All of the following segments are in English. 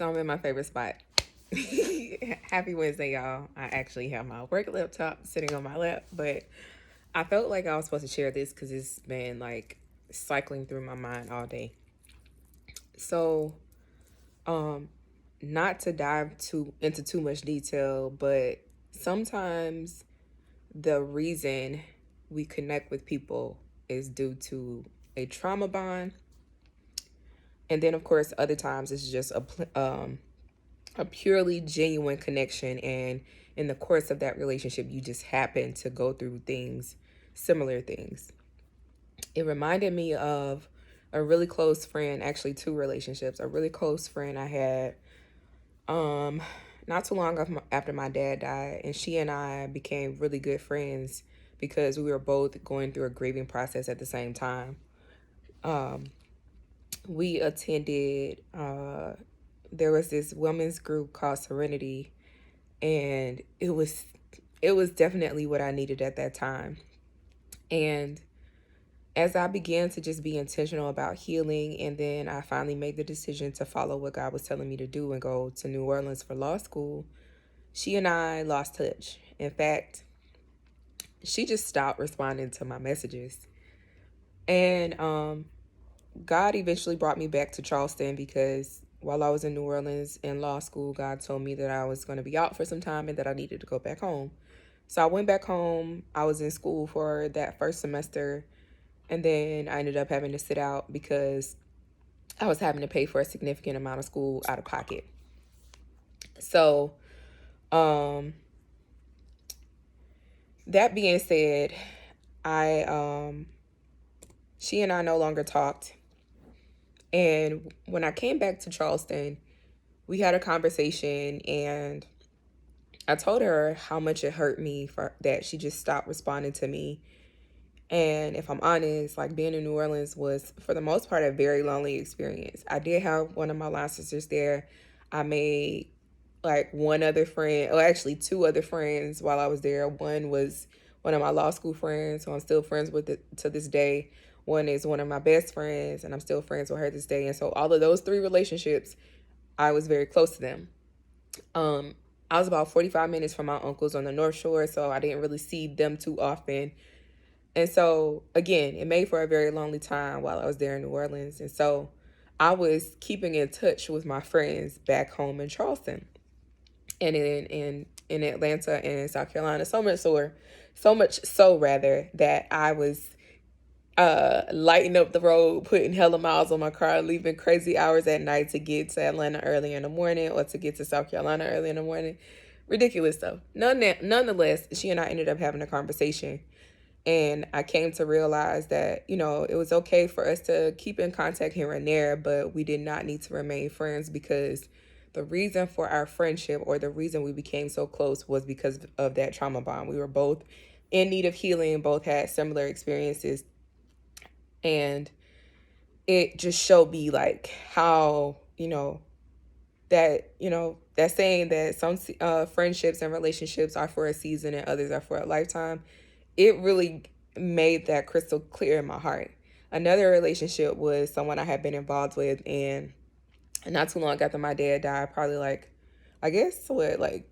So I'm in my favorite spot. Happy Wednesday, y'all. I actually have my work laptop sitting on my lap, but I felt like I was supposed to share this because it's been like cycling through my mind all day. So, um, not to dive too into too much detail, but sometimes the reason we connect with people is due to a trauma bond, and then of course other times it's just a purely genuine connection, and in the course of that relationship you just happen to go through things, similar things. It reminded me of a really close friend, actually two relationships. A really close friend I had um not too long after my dad died, and she and I became really good friends because we were both going through a grieving process at the same time. um we attended there was this women's group called Serenity, and it was definitely what I needed at that time. And as I began to just be intentional about healing, and then I finally made the decision to follow what God was telling me to do and go to New Orleans for law school, she and I lost touch. In fact, she just stopped responding to my messages. And God eventually brought me back to Charleston because while I was in New Orleans in law school, God told me that I was going to be out for some time and that I needed to go back home. So I went back home. I was in school for that first semester, and then I ended up having to sit out because I was having to pay for a significant amount of school out of pocket. So, um, that being said, I she and I no longer talked. And when I came back to Charleston, we had a conversation, and I told her how much it hurt me for that she just stopped responding to me. And if I'm honest, like being in New Orleans was for the most part a very lonely experience. I did have one of my line sisters there. I made like one other friend, or actually two other friends while I was there. One was one of my law school friends, who I'm still friends with to this day. One is one of my best friends, and I'm still friends with her this day. And so all of those three relationships, I was very close to them. Um, I was about 45 minutes from my uncles on the North Shore, so I didn't really see them too often. And so, again, it made for a very lonely time while I was there in New Orleans. And so, I was keeping in touch with my friends back home in Charleston and in Atlanta and South Carolina. So much so rather that I was lighting up the road, putting hella miles on my car, leaving crazy hours at night to get to Atlanta early in the morning or to get to South Carolina early in the morning. Ridiculous though. Nonetheless, she and I ended up having a conversation, and I came to realize that, it was okay for us to keep in contact here and there, but we did not need to remain friends because the reason for our friendship, or the reason we became so close, was because of that trauma bond. We were both in need of healing, both had similar experiences, and it just showed me like how, that saying that some friendships and relationships are for a season and others are for a lifetime. It really made that crystal clear in my heart. Another relationship was someone I had been involved with, and not too long after my dad died, probably like, I guess, what, like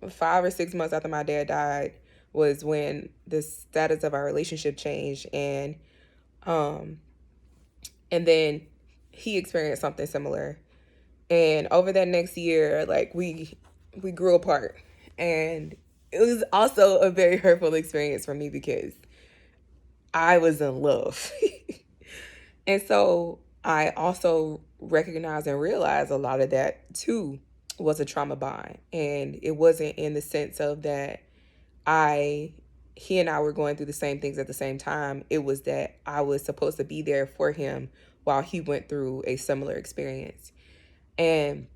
5 or 6 months after my dad died, was when the status of our relationship changed. Um, and then he experienced something similar. And over that next year, like we grew apart. And it was also a very hurtful experience for me because I was in love. And so I also recognized and realized a lot of that too was a trauma bond. And it wasn't in the sense of that I he and I were going through the same things at the same time. It was that I was supposed to be there for him while he went through a similar experience. And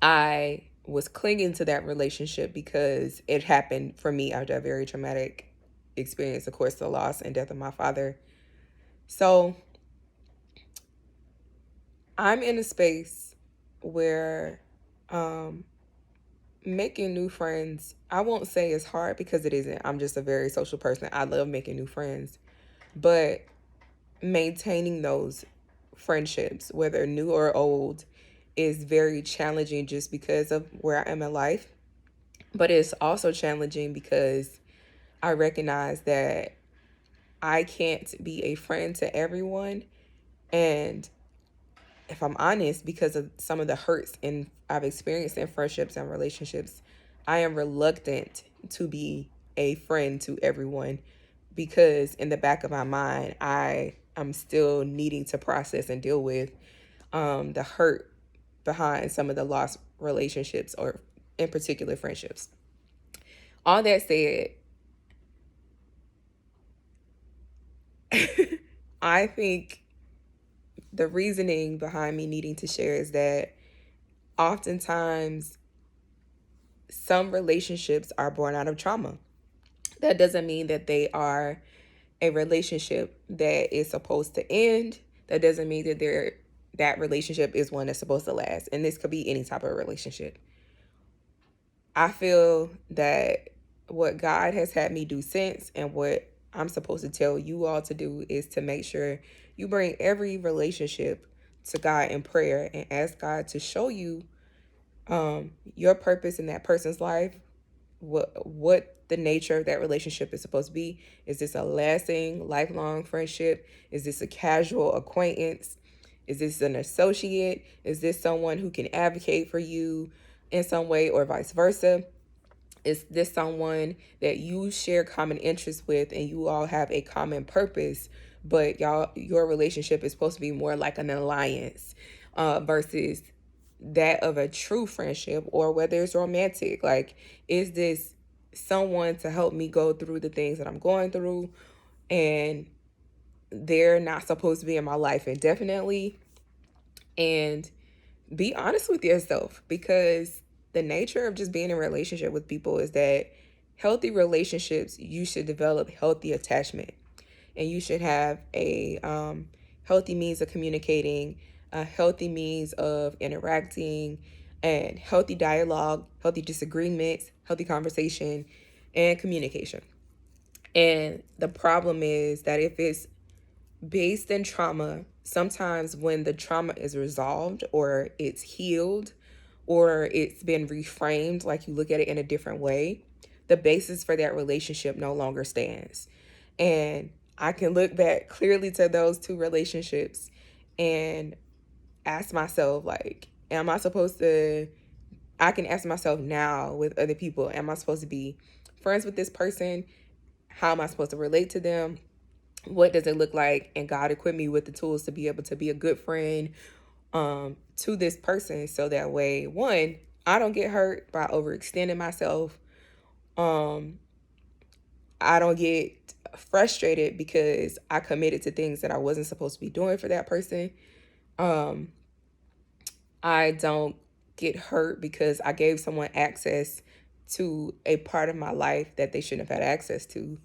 I was clinging to that relationship because it happened for me after a very traumatic experience, of course, the loss and death of my father. So I'm in a space where um, making new friends, I won't say it's hard because it isn't. I'm just a very social person. I love making new friends. But maintaining those friendships, whether new or old, is very challenging just because of where I am in life. But it's also challenging because I recognize that I can't be a friend to everyone. And if I'm honest, because of some of the hurts and I've experienced in friendships and relationships, I am reluctant to be a friend to everyone because in the back of my mind, I am still needing to process and deal with the hurt behind some of the lost relationships or in particular friendships. All that said, I think the reasoning behind me needing to share is that oftentimes some relationships are born out of trauma. That doesn't mean that they are a relationship that is supposed to end. That doesn't mean that that relationship is one that's supposed to last. And this could be any type of relationship. I feel that what God has had me do since and what I'm supposed to tell you all to do is to make sure you bring every relationship to God in prayer and ask God to show you your purpose in that person's life, what the nature of that relationship is supposed to be. Is this a lasting, lifelong friendship? Is this a casual acquaintance? Is this an associate? Is this someone who can advocate for you in some way or vice versa? Is this someone that you share common interests with and you all have a common purpose, but your relationship is supposed to be more like an alliance versus that of a true friendship, or whether it's romantic? Like, is this someone to help me go through the things that I'm going through and they're not supposed to be in my life indefinitely? And be honest with yourself, because the nature of just being in a relationship with people is that healthy relationships, you should develop healthy attachment and you should have a healthy means of communicating, a healthy means of interacting, and healthy dialogue, healthy disagreements, healthy conversation, and communication. And the problem is that if it's based in trauma, sometimes when the trauma is resolved or it's healed or it's been reframed, like you look at it in a different way, the basis for that relationship no longer stands. And I can look back clearly to those two relationships and ask myself, like, am I supposed to, I can ask myself now with other people, am I supposed to be friends with this person? How am I supposed to relate to them? What does it look like? And God equipped me with the tools to be able to be a good friend to this person, so that way, one, I don't get hurt by overextending myself. um I don't get frustrated because I committed to things that I wasn't supposed to be doing for that person. um I don't get hurt because I gave someone access to a part of my life that they shouldn't have had access to,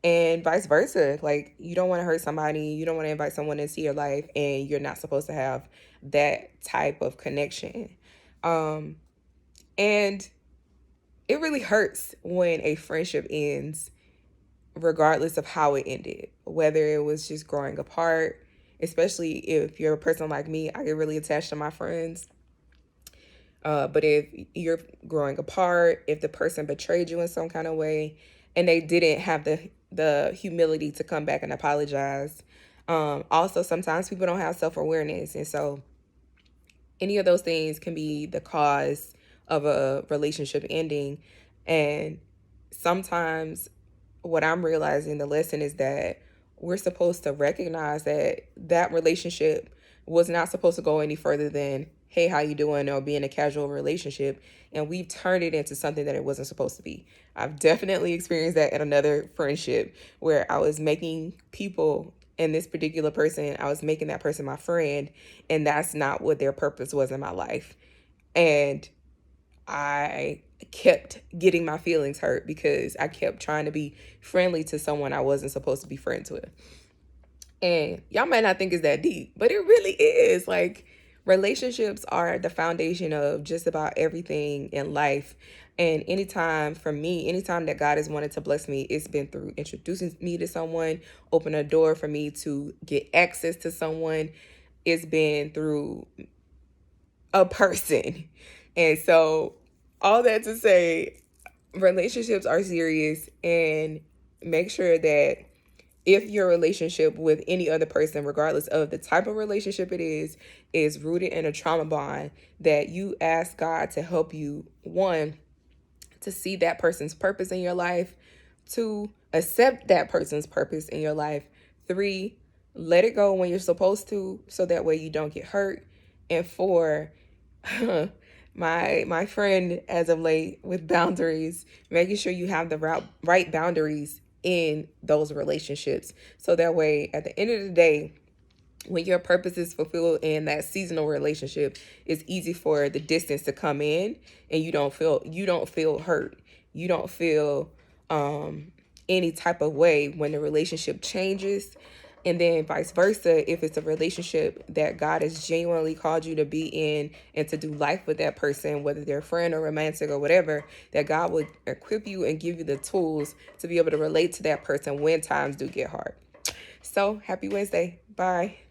and vice versa. Like, you don't want to hurt somebody, you don't want to invite someone into your life and you're not supposed to have that type of connection. um and it really hurts when a friendship ends, regardless of how it ended, whether it was just growing apart. Especially if you're a person like me, I get really attached to my friends. But if you're growing apart, if the person betrayed you in some kind of way and they didn't have the humility to come back and apologize. Also, sometimes people don't have self-awareness. And so any of those things can be the cause of a relationship ending. And sometimes what I'm realizing, the lesson is that we're supposed to recognize that that relationship was not supposed to go any further than, hey, how you doing, or being a casual relationship, and we've turned it into something that it wasn't supposed to be. I've definitely experienced that in another friendship where I was making people, and this particular person, I was making that person my friend, and that's not what their purpose was in my life. And I kept getting my feelings hurt because I kept trying to be friendly to someone I wasn't supposed to be friends with. And y'all might not think it's that deep, but it really is. Like, relationships are the foundation of just about everything in life. And anytime, for me, anytime that God has wanted to bless me, it's been through introducing me to someone, open a door for me to get access to someone. It's been through a person. And so, all that to say, relationships are serious, and make sure that if your relationship with any other person, regardless of the type of relationship it is rooted in a trauma bond, that you ask God to help you, one, to see that person's purpose in your life, two, accept that person's purpose in your life, three, let it go when you're supposed to, so that way you don't get hurt, and four, my friend as of late with boundaries, making sure you have the right boundaries in those relationships, so that way at the end of the day, when your purpose is fulfilled in that seasonal relationship, it's easy for the distance to come in, and you don't feel hurt, you don't feel any type of way when the relationship changes. And then vice versa, if it's a relationship that God has genuinely called you to be in and to do life with that person, whether they're a friend or romantic or whatever, that God would equip you and give you the tools to be able to relate to that person when times do get hard. So happy Wednesday. Bye.